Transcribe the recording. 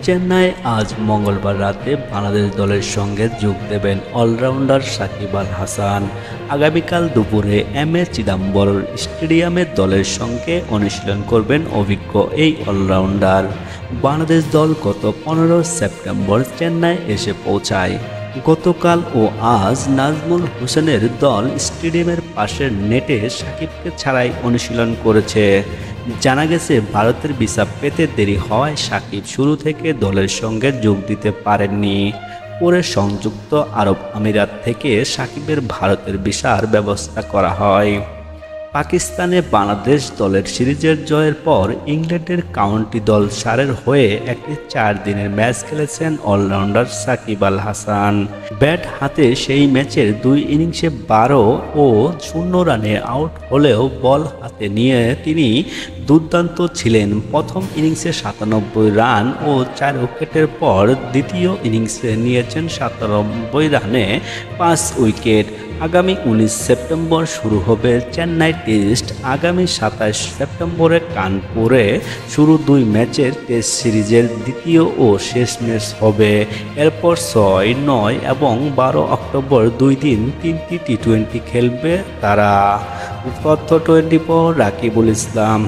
চেন্নাই আজ মঙ্গলবার রাতে বাংলাদেশ দলের সঙ্গে যোগ দেবেন অলরাউন্ডার সাকিব আল হাসান। আগামীকাল দুপুরে এম এ চিদাম্বরম স্টেডিয়ামে দলের সঙ্গে অনুশীলন করবেন অভিজ্ঞ এই অলরাউন্ডার। বাংলাদেশ দল গত 15 সেপ্টেম্বর চেন্নাই এসে পৌঁছায়। গতকাল ও আজ নাজমুল হোসেনের দল স্টেডিয়ামের পাশের নেটে সাকিবকে ছাড়াই অনুশীলন করেছে। জানা গেছে, ভারতের ভিসা পেতে দেরি হওয়ায় সাকিব শুরু থেকে দলের সঙ্গে যোগ দিতে পারেননি। পরে সংযুক্ত আরব আমিরাত থেকে সাকিবের ভারতের ভিসার ব্যবস্থা করা হয়। পাকিস্তানে বাংলাদেশ দলের সিরিজের জয়ের পর ইংল্যান্ডের কাউন্টি দল সারের হয়ে একটি 4 দিনের ম্যাচ খেলেছেন অলরাউন্ডার সাকিব আল হাসান। ব্যাট হাতে সেই ম্যাচের 2 ইনিংসে 12 ও 0 রানে আউট হলেও বল হাতে নিয়ে তিনি দুর্দান্ত ছিলেন। প্রথম ইনিংসে 97 রান ও 4 উইকেটের পর দ্বিতীয় ইনিংসে নিয়েছেন 97 রানে 5 উইকেট। আগামী 19 সেপ্টেম্বর শুরু হবে চেন্নাই টেস্ট। আগামী 27 সেপ্টেম্বরে কানপুরে শুরু 2 ম্যাচের টেস্ট সিরিজের দ্বিতীয় ও শেষ ম্যাচ হবে। এরপর 6, 9 এবং 12 অক্টোবর 2 দিন 3টি টি-20 খেলবে তারা। তথ্য 24, রাকিবুল ইসলাম।